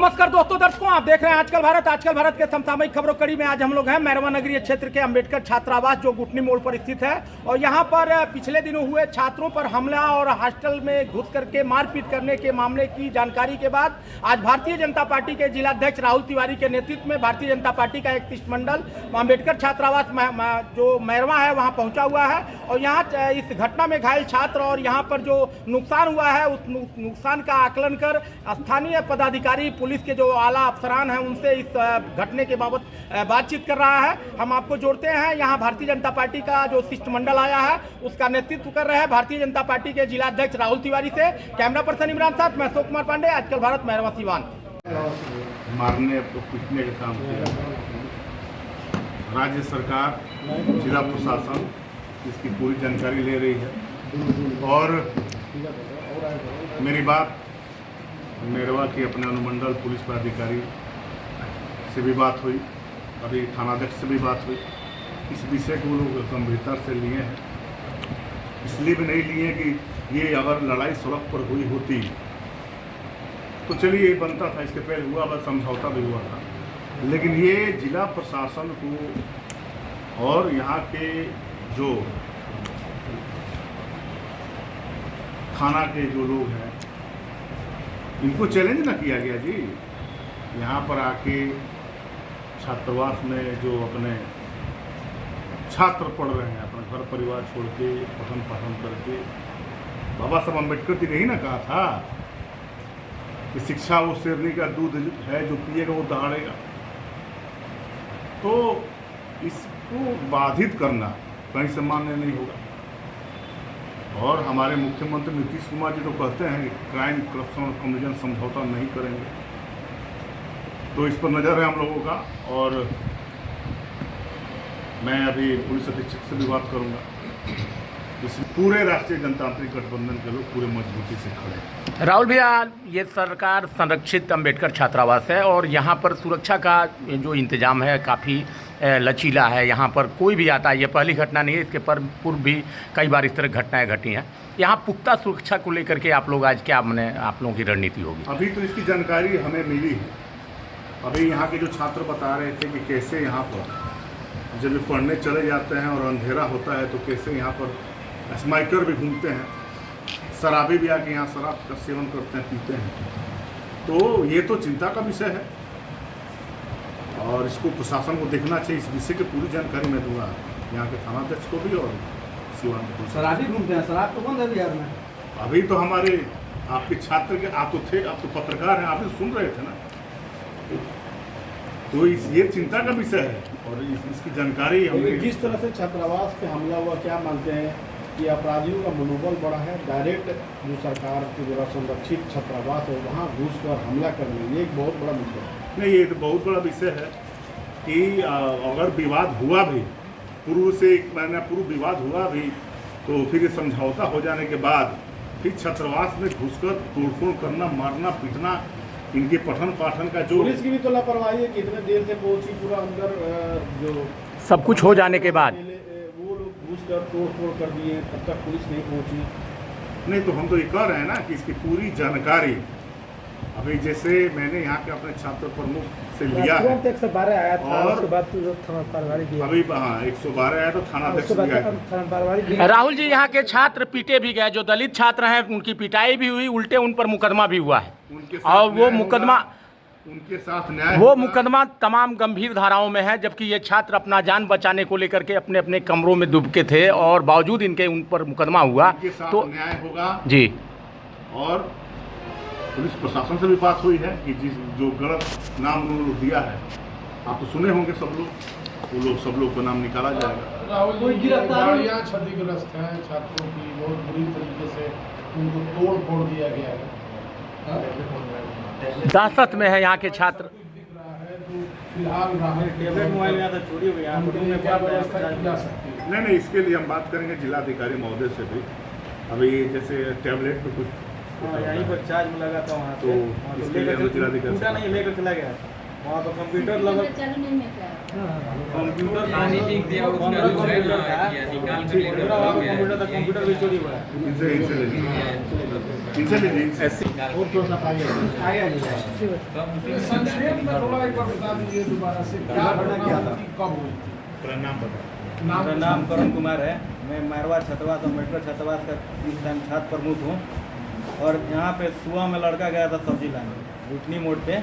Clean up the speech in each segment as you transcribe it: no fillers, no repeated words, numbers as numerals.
नमस्कार दर्शकों, आप देख रहे हैं आजकल भारत के समसामयिक खबरों कड़ी में आज हम लोग हैं मैरवा नगरीय क्षेत्र के अंबेडकर छात्रावास जो गुटनी मोड़ पर स्थित है। और यहां पर पिछले दिनों हुए छात्रों पर हमला और हॉस्टल में घुस करके मारपीट करने के मामले की जानकारी के बाद आज भारतीय जनता पार्टी के जिलाध्यक्ष राहुल तिवारी के नेतृत्व में भारतीय जनता पार्टी का एक शिष्टमंडल अंबेडकर छात्रावास जो मैरवा है वहाँ पहुँचा हुआ है। और यहाँ इस घटना में घायल छात्र और यहाँ पर जो नुकसान हुआ है उस नुकसान का आकलन कर स्थानीय पदाधिकारी पुलिस के जो आला अफसरान हैं उनसे इस घटने के बाबत बातचीत कर रहा है। हम आपको जोड़ते हैं, यहाँ भारतीय जनता पार्टी का जो शिष्टमंडल आया है उसका नेतृत्व कर रहे हैं भारतीय जनता पार्टी के जिलाध्यक्ष राहुल तिवारी से। कैमरा पर्सन इमरान साथ मैं अशोक कुमार पांडे, आजकल भारत, मैरवा सीवान। मारने तो पीटने का काम किया, राज्य सरकार जिला प्रशासन इसकी पूरी जानकारी ले रही है। और मेरी बात मैरवा के अपने अनुमंडल पुलिस पदाधिकारी से भी बात हुई, अभी थानाध्यक्ष से भी बात हुई। इस विषय को लोग गंभीरता से लिए हैं, इसलिए भी नहीं लिए कि ये अगर लड़ाई सड़क पर हुई होती तो चलिए ये बनता था, इसके पहले हुआ बस समझौता भी हुआ था। लेकिन ये जिला प्रशासन को और यहाँ के जो थाना के जो लोग हैं इनको चैलेंज ना किया गया जी। यहाँ पर आके छात्रावास में जो अपने छात्र पढ़ रहे हैं, अपना घर परिवार छोड़ के पठन पाठन करके, बाबा साहब अम्बेडकर जी ने ही ना कहा था कि शिक्षा वो शेरनी का दूध है, जो पिएगा वो दहाड़ेगा। तो इसको बाधित करना कहीं से मान्य नहीं होगा। और हमारे मुख्यमंत्री नीतीश कुमार जी तो कहते हैं कि क्राइम, करप्शन और कम्युनिज्म समझौता नहीं करेंगे। तो इस पर नज़र है हम लोगों का। और मैं अभी पुलिस अधीक्षक से भी बात करूंगा। इस पूरे राष्ट्रीय जनतांत्रिक गठबंधन के लोग पूरे मजबूती से खड़े हैं। राहुल भैया, ये सरकार संरक्षित अंबेडकर छात्रावास है और यहाँ पर सुरक्षा का जो इंतजाम है काफ़ी लचीला है। यहाँ पर कोई भी आता है, ये पहली घटना नहीं है, इसके पूर्व भी कई बार इस तरह घटनाएं घटी हैं। यहाँ पुख्ता सुरक्षा को लेकर के आप लोग आज क्या आप लोगों की रणनीति होगी? अभी तो इसकी जानकारी हमें मिली है। अभी यहाँ के जो छात्र बता रहे थे कि कैसे यहाँ पर जब पढ़ने चले जाते हैं और अंधेरा होता है तो कैसे यहाँ पर स्माइकर भी घूमते हैं, शराबी भी आके यहाँ शराब का सेवन करते हैं, पीते हैं। तो ये तो चिंता का विषय है और इसको प्रशासन को देखना चाहिए। इस विषय की पूरी जानकारी मैं दूंगा यहाँ के थानाध्यक्ष को भी और सीवान को। शराबी घूमते हैं, शराब तो बंद है बिहार में। अभी तो हमारे आपके छात्र के आप तो थे, आप तो पत्रकार हैं, आप भी सुन रहे थे ना। तो ये चिंता का विषय है और इसकी जानकारी हमें। जिस तरह से छात्रावास पे हमला हुआ, क्या मानते हैं कि अपराधियों का मनोबल बढ़ा है? डायरेक्ट जो सरकार के द्वारा संरक्षित छात्रावास है वहाँ घुस कर हमला करना, ये एक बहुत बड़ा मुद्दा है। नहीं, ये तो बहुत बड़ा विषय है कि अगर विवाद हुआ भी, पूर्व से एक महीना पूर्व विवाद हुआ भी, तो फिर ये समझौता हो जाने के बाद फिर छात्रावास में घुसकर तोड़फोड़ करना, मारना, पीटना, इनके पठन पाठन का जो। पुलिस की भी तो लापरवाही है, कितने देर से पहुंची, पूरा अंदर जो सब कुछ हो जाने के बाद वो लोग घुस कर तोड़ फोड़ कर दिए, तब तक पुलिस नहीं पहुंची। नहीं, तो हम तो ये कह रहे हैं ना कि इसकी पूरी जानकारी अभी जैसे मैंने यहाँ के अपने छात्र प्रमुख से लिया है। 112 आया था, और उसके बाद थाना कार्रवाई दिया। अभी हाँ 112 आया तो थानाध्यक्ष भी आया। राहुल जी, यहाँ के छात्र पीटे भी गए, जो दलित छात्र हैं उनकी पिटाई भी हुई, उल्टे उन पर मुकदमा भी हुआ है। और वो मुकदमा उनके साथ न्याय, वो मुकदमा तमाम गंभीर धाराओं में है, जबकि ये छात्र अपना जान बचाने को लेकर के अपने अपने कमरों में दुबके थे और बावजूद इनके उन पर मुकदमा हुआ। तो न्याय होगा जी। और पुलिस प्रशासन से भी बात हुई है कि जो गलत नाम उन्होंने दिया है, आप तो सुने होंगे सब लोग, वो लोग सब लोग का नाम निकाला जाएगा। राहुल गिरफ्तारियां क्षतिग्रस्त हैं छात्रों की, बहुत बुरी तरीके से उनको तोड़ फोड़ दिया गया है। दहशत में है यहाँ के छात्र। फिलहाल मोबाइल में तो चोरी हो गया, में क्या व्यवस्था की जा सकती है? नहीं, इसके लिए हम बात करेंगे जिलाधिकारी महोदय से भी। अभी जैसे टैबलेट पे कुछ यहीं पर चार्ज में लगा था वहाँ तो इसके लिए हम जिलाधिकारी टूटा नहीं, लेकर चला गया वहाँ पर कंप्यूटर लगा, कंप्यूटर भी चोरी हुआ है। इनसे इनसे लीजिए और थोड़ा सा संक्षेप में थोड़ा एक बार बता दीजिए दोबारा से क्या घटना हुई थी, कब हुई थी? प्रणाम बताओ। मेरा नाम करण कुमार है। मैं मैरवा छतवास अम्बेडकर छतवास का इस टाइम छात्र प्रमुख हूँ। और यहाँ पे सुबह में लड़का गया था सब्जी लाने घुटनी मोड़ पे,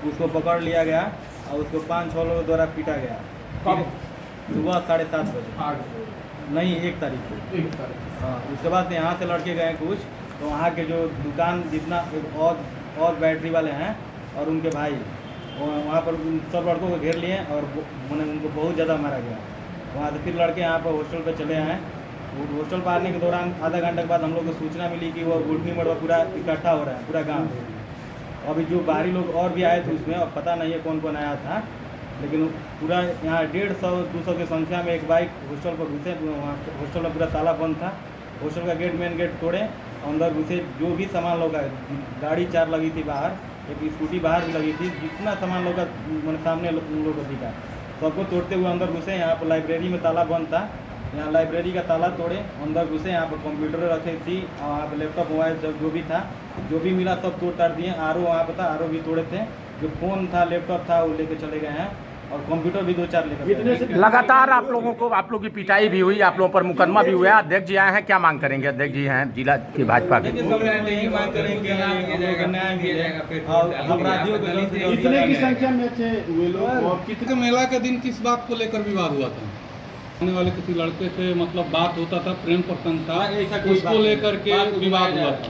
उसको पकड़ लिया गया और उसको 5-6 लोगों द्वारा पीटा गया। कब? सुबह 7:30 बजे। आगे नहीं, 1 तारीख को। 1 तारीख। हाँ, उसके बाद यहाँ से लड़के गए कुछ, तो वहाँ के जो दुकान जितना और बैटरी वाले हैं और उनके भाई वहाँ पर उन सब लड़कों को घेर लिए और मैंने उनको बहुत ज़्यादा मारा गया। वहाँ से फिर लड़के यहाँ पर हॉस्टल पर चले आए। हॉस्टल पर आने के दौरान आधा घंटे के बाद हम लोग को सूचना मिली कि वो घुटनी मड़वा पूरा इकट्ठा हो रहा है, पूरा गाँव। अभी जो बाहरी लोग और भी आए थे उसमें, अब पता नहीं है कौन कौन आया था, लेकिन पूरा यहाँ 150-200 की संख्या में एक बाइक हॉस्टल पर घुसे। वहाँ हॉस्टल में पूरा ताला बंद था। हॉस्टल का गेट, मेन गेट तोड़े, अंदर घुसे। जो भी सामान लोग का, गाड़ी 4 लगी थी बाहर, एक स्कूटी बाहर भी लगी थी, जितना सामान लोग का मैंने सामने उन लोगों को दिखा, सबको तोड़ते हुए अंदर घुसे। यहाँ पर लाइब्रेरी में ताला बंद था, यहाँ लाइब्रेरी का ताला तोड़े, अंदर घुसे। यहाँ पर कंप्यूटर रखे थी और वहाँ पर लैपटॉप, मोबाइल जो भी था, जो भी मिला सब तोड़ ताड़ दिए। आरओ वहाँ पर था, आरओ भी तोड़े थे। जो फ़ोन था, लैपटॉप था, वो लेके चले गए हैं और कंप्यूटर भी 2-4 लेकर। लगातार आप लोगों की पिटाई भी हुई, आप लोगों पर मुकदमा भी हुआ। अध्यक्ष जी आए हैं, क्या मांग करेंगे? अध्यक्ष जी हैं जिला की भाजपा के। सब यही मांग करेंगे न्याय मिले और अपराधियों को जल्द से जल्द कितने की सजा मिले। संख्या में थे वे लोग और कितने मेला के दिन किस बात को लेकर विवाद हुआ था? आने वाले किसी लड़के से मतलब बात होता था, प्रेम प्रसंग था, ऐसा कोई उसको बात लेकर के नहीं। विवाद हुआ था।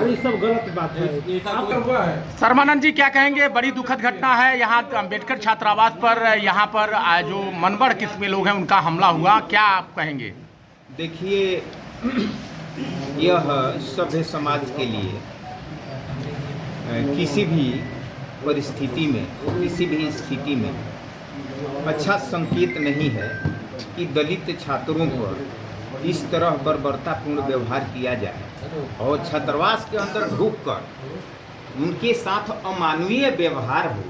ये सब गलत बात है। ऐसा कोई शर्मानंद जी क्या कहेंगे? बड़ी दुखद घटना है यहाँ अम्बेडकर छात्रावास पर। यहाँ पर जो मनबड़ किस्म लोग हैं उनका हमला हुआ, क्या आप कहेंगे? देखिए, यह सभ्य समाज के लिए किसी भी परिस्थिति में, किसी भी स्थिति में अच्छा संकेत नहीं है कि दलित छात्रों पर इस तरह बर्बरतापूर्ण व्यवहार किया जाए और छात्रावास के अंदर ढुककर उनके साथ अमानवीय व्यवहार हो।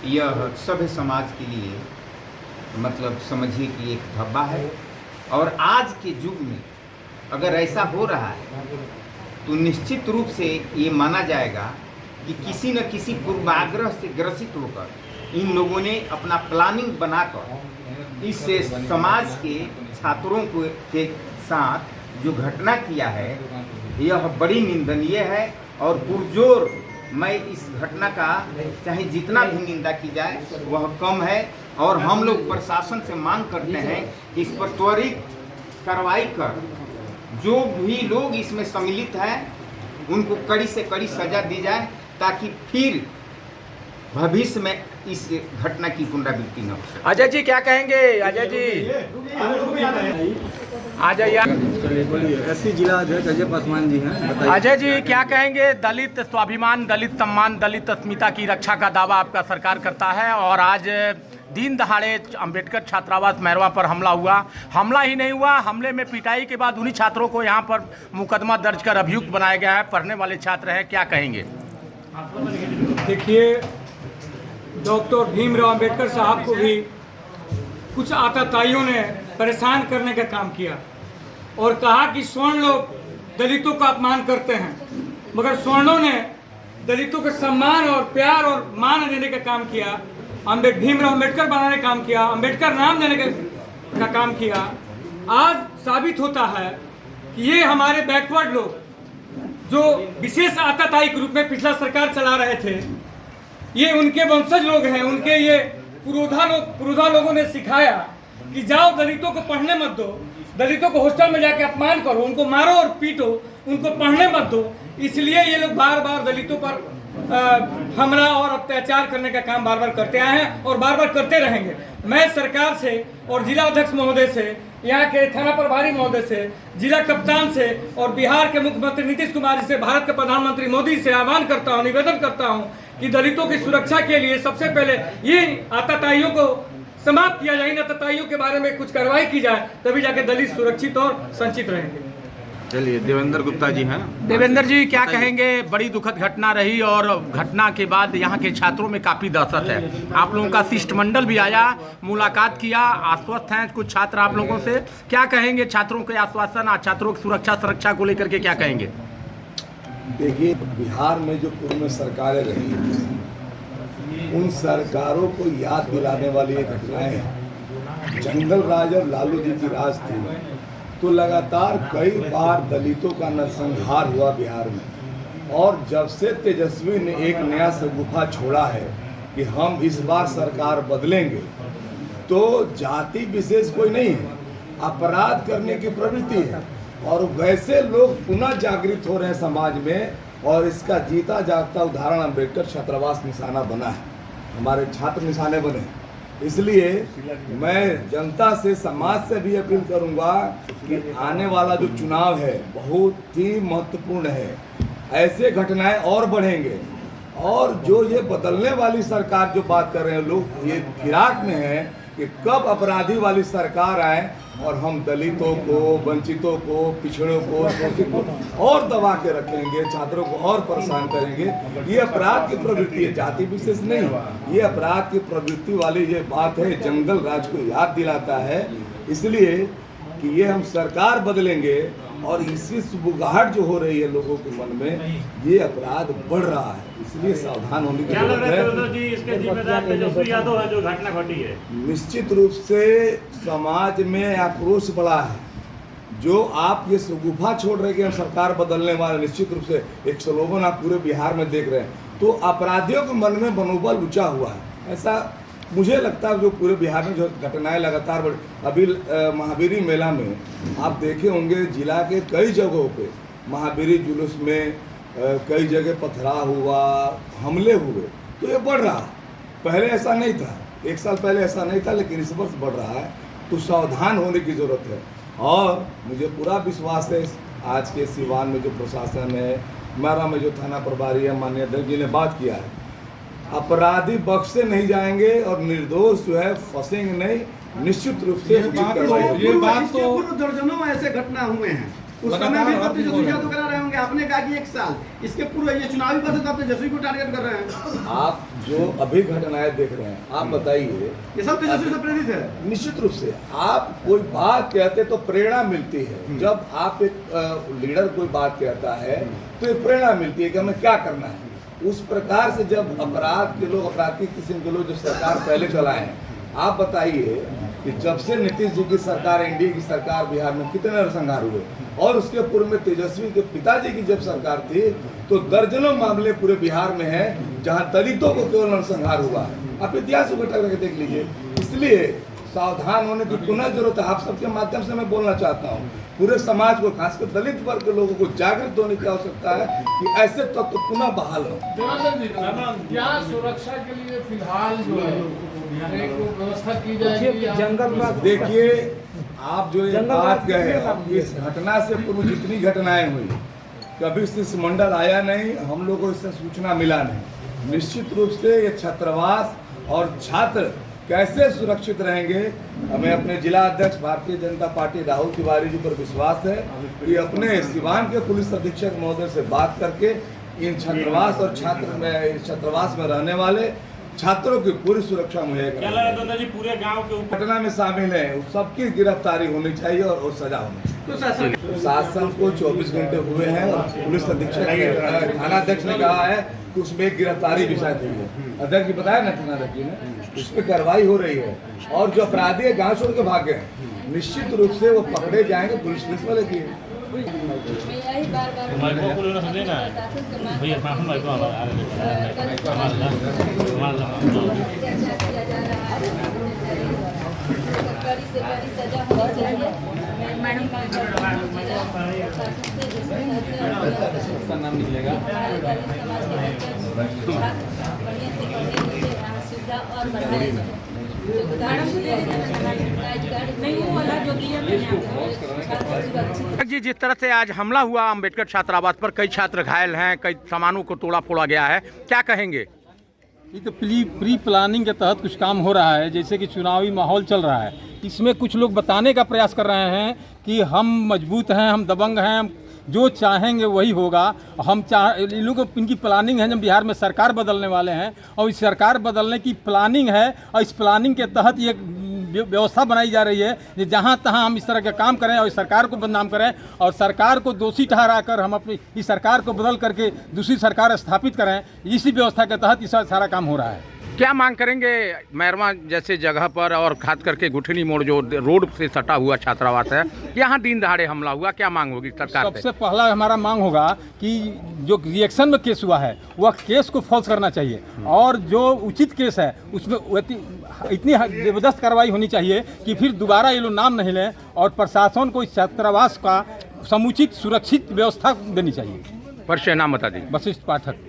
यह सभ्य समाज के लिए मतलब समझिए कि एक धब्बा है। और आज के युग में अगर ऐसा हो रहा है तो निश्चित रूप से ये माना जाएगा कि किसी न किसी पूर्वाग्रह से ग्रसित होकर इन लोगों ने अपना प्लानिंग बनाकर इस समाज के छात्रों के साथ जो घटना किया है यह बड़ी निंदनीय है। और पुरजोर मैं इस घटना का चाहे जितना भी निंदा की जाए वह कम है। और हम लोग प्रशासन से मांग करते हैं कि इस पर त्वरित कार्रवाई कर जो भी लोग इसमें सम्मिलित हैं उनको कड़ी से कड़ी सजा दी जाए, ताकि फिर भविष्य में इस घटना की पुनरावृत्ति न हो। अजय जी क्या कहेंगे? अजय जी आ जाइए। एससी जिला अध्यक्ष अजय पासवान जी हैं, बताइए। अजय जी क्या कहेंगे? दलित स्वाभिमान, दलित सम्मान, दलित अस्मिता की रक्षा का दावा आपका सरकार करता है और आज दिन दहाड़े अंबेडकर छात्रावास मैरवा पर हमला हुआ। हमला ही नहीं हुआ, हमले में पिटाई के बाद उन्हीं छात्रों को यहाँ पर मुकदमा दर्ज कर अभियुक्त बनाया गया है। पढ़ने वाले छात्र हैं, क्या कहेंगे? देखिए, डॉक्टर भीमराव अंबेडकर साहब को भी कुछ आतताइयों ने परेशान करने का काम किया और कहा कि स्वर्ण लोग दलितों का अपमान करते हैं, मगर स्वर्णों ने दलितों को सम्मान और प्यार और मान देने का काम किया। भीमराव अंबेडकर बनाने का काम किया, अंबेडकर नाम देने का काम किया। आज साबित होता है कि ये हमारे बैकवर्ड लोग जो विशेष आतताई के रूप में पिछला सरकार चला रहे थे, ये उनके वंशज लोग हैं। उनके ये पुरोधा लोगों ने सिखाया कि जाओ दलितों को पढ़ने मत दो, दलितों को हॉस्टल में जाके अपमान करो, उनको मारो और पीटो, उनको पढ़ने मत दो। इसलिए ये लोग बार बार दलितों पर हमला और अत्याचार करने का काम बार बार करते आए हैं और बार बार करते रहेंगे। मैं सरकार से और जिला अध्यक्ष महोदय से, यहाँ के थाना प्रभारी महोदय से, जिला कप्तान से और बिहार के मुख्यमंत्री नीतीश कुमार जी से, भारत के प्रधानमंत्री मोदी से आह्वान करता हूँ, निवेदन करता हूँ कि दलितों की सुरक्षा के लिए सबसे पहले ये आतताइयों को समाप्त किया जाए, इन आतताइयों के बारे में कुछ कार्रवाई की जाए, तभी जाके दलित सुरक्षित और संचित रहेंगे। चलिए, देवेंद्र गुप्ता जी हैं। देवेंद्र जी, क्या कहेंगे? बड़ी दुखद घटना रही और घटना के बाद यहाँ के छात्रों में काफ़ी दहशत है। आप लोगों का शिष्टमंडल भी आया, मुलाकात किया, आश्वस्त हैं कुछ छात्र आप लोगों से। क्या कहेंगे छात्रों के आश्वासन और छात्रों की सुरक्षा को लेकर के क्या कहेंगे? देखिए, बिहार में जो पूर्व में सरकारें रही, उन सरकारों को याद दिलाने वाली ये घटनाएं हैं। जंगल राज और लालू जी की राज थी, तो लगातार कई बार दलितों का नरसंहार हुआ बिहार में। और जब से तेजस्वी ने एक नया शगुफा छोड़ा है कि हम इस बार सरकार बदलेंगे, तो जाति विशेष कोई नहीं है, अपराध करने की प्रवृत्ति है। और वैसे लोग पुनः जागृत हो रहे हैं समाज में, और इसका जीता जागता उदाहरण अम्बेडकर छात्रावास निशाना बना है, हमारे छात्र निशाने बने। इसलिए मैं जनता से, समाज से भी अपील करूंगा कि आने वाला जो चुनाव है बहुत ही महत्वपूर्ण है। ऐसे घटनाएं और बढ़ेंगे, और जो ये बदलने वाली सरकार जो बात कर रहे हैं लोग, ये फिराक में है कि कब अपराधी वाली सरकार आए और हम दलितों को, वंचितों को, पिछड़ों को, शोषित को और दबा के रखेंगे, छात्रों को और परेशान करेंगे। ये अपराध की प्रवृत्ति है, जाति विशेष नहीं, ये अपराध की प्रवृत्ति वाली ये बात है, जंगल राज को याद दिलाता है। इसलिए कि ये हम सरकार बदलेंगे, और इसी सुबुगाहट जो हो रही है लोगों के मन में, ये अपराध बढ़ रहा है। इसलिए सावधान होने की जरूरत है। इसके जिम्मेदार तेजस्वी यादव है जो घटना घटी है। निश्चित रूप से समाज में आक्रोश बढ़ा है। जो आप ये शगुफा छोड़ रहे हैं कि हम सरकार बदलने वाले, निश्चित रूप से एक स्लोगन आप पूरे बिहार में देख रहे हैं, तो अपराधियों के मन में मनोबल ऊंचा हुआ है। ऐसा मुझे लगता है जो पूरे बिहार में जो घटनाएं लगातार बढ़, अभी महावीरी मेला में आप देखे होंगे, जिला के कई जगहों पे महावीरी जुलूस में कई जगह पथराव हुआ, हमले हुए, तो ये बढ़ रहा। पहले ऐसा नहीं था, एक साल पहले ऐसा नहीं था, लेकिन इस वर्ष बढ़ रहा है। तो सावधान होने की ज़रूरत है। और मुझे पूरा विश्वास है आज के सिवान में जो प्रशासन है, मैरा में जो थाना प्रभारी है, माननीय अध्यक्ष जी ने बात किया है, अपराधी बख्शे नहीं जाएंगे और निर्दोष जो है फंसेंगे नहीं। निश्चित रूप से ये बात तो दर्जनों ऐसे घटना हुए हैं। उस समय भी आप तेजस्वी यादव करा रहे होंगे, आपने कहा कि 1 साल, इसके पूर्व ये चुनावी बस तो आप तेजस्वी को टारगेट कर रहे हैं। आप जो अभी घटनाएं देख रहे हैं, आप बताइए, ये सब तेजस्वी से प्रेरित है? निश्चित रूप से। आप कोई बात कहते तो प्रेरणा मिलती है। जब आप एक लीडर कोई बात कहता है तो ये प्रेरणा मिलती है कि हमें क्या करना है। उस प्रकार से जब अपराध के लोग, अपराधी किस्म के लोग जो सरकार पहले चलाए हैं, आप बताइए कि जब से नीतीश जी की सरकार, एनडीए की सरकार बिहार में कितने नरसंहार हुए, और उसके पूर्व में तेजस्वी के पिताजी की जब सरकार थी, तो दर्जनों मामले पूरे बिहार में हैं जहां दलितों को केवल नरसंहार हुआ है। आप इतिहास को घटा करके देख लीजिए। इसलिए सावधान होने की पुनः जरूरत है। आप सबके माध्यम से मैं बोलना चाहता हूँ, पूरे समाज को, खासकर दलित वर्ग के लोगों को जागृत होने की आवश्यकता है कि ऐसे तत्व पुनः बहाल हो। क्या सुरक्षा के लिए फिलहाल जो है एक व्यवस्था की जाएगी? जंगल में देखिए, आप जो ये बात कहे, इस घटना से पूर्व जितनी घटनाएं हुई, कभी शिष्टमंडल आया नहीं, हम लोगों को इससे सूचना मिला नहीं। निश्चित रूप से ये छात्रावास और छात्र कैसे सुरक्षित रहेंगे, हमें अपने जिला अध्यक्ष भारतीय जनता पार्टी राहुल तिवारी जी पर विश्वास है कि अपने सिवान के पुलिस अधीक्षक महोदय से बात करके इन छात्रावास और छात्रावास में रहने वाले छात्रों की पूरी सुरक्षा मुहैया दादाजी पूरे गांव के ऊपर घटना में शामिल है, सबकी गिरफ्तारी होनी चाहिए और सजा होनी चाहिए। तो शासन को 24 घंटे हुए हैं और पुलिस अधीक्षक ने, थानाध्यक्ष ने कहा है कि उसमें एक गिरफ्तारी भी शायद हुई है। अध्यक्ष जी बताया ना थानाध्यक्ष जी ने, उस पर कार्रवाई हो रही है। और जो अपराधी है गाँव छोड़ के भाग गए, निश्चित रूप से वो पकड़े जाएंगे, पुलिस वाले की। नाम निकलेगा जी, जिस तरह से आज हमला हुआ अंबेडकर छात्रावास पर, कई छात्र घायल हैं, कई सामानों को तोड़ा फोड़ा गया है, क्या कहेंगे? ये तो प्री प्लानिंग के तहत कुछ काम हो रहा है। जैसे कि चुनावी माहौल चल रहा है, इसमें कुछ लोग बताने का प्रयास कर रहे हैं कि हम मजबूत हैं, हम दबंग हैं, हम जो चाहेंगे वही होगा। हम इन लोगों को इनकी प्लानिंग है, जब बिहार में सरकार बदलने वाले हैं और इस सरकार बदलने की प्लानिंग है और इस प्लानिंग के तहत ये व्यवस्था बनाई जा रही है कि जहाँ तहाँ हम इस तरह के काम करें और इस सरकार को बदनाम करें और सरकार को दोषी ठहराकर हम अपनी इस सरकार को बदल करके दूसरी सरकार स्थापित करें। इसी व्यवस्था के तहत इस सारा काम हो रहा है। क्या मांग करेंगे मैरवा जैसे जगह पर और खास करके गुठनी मोड़ जो रोड से सटा हुआ छात्रावास है, यहाँ दिन दहाड़े हमला हुआ, क्या मांग होगी सरकार से? सबसे पहला हमारा मांग होगा कि जो रिएक्शन में केस हुआ है वह केस को फॉल्स करना चाहिए और जो उचित केस है उसमें इतनी जबरदस्त कार्रवाई होनी चाहिए कि फिर दोबारा ये लोग नाम नहीं लें और प्रशासन को इस छात्रावास का समुचित सुरक्षित व्यवस्था देनी चाहिए। परिचय नाम बता दीजिए। वशिष्ठ पाठक।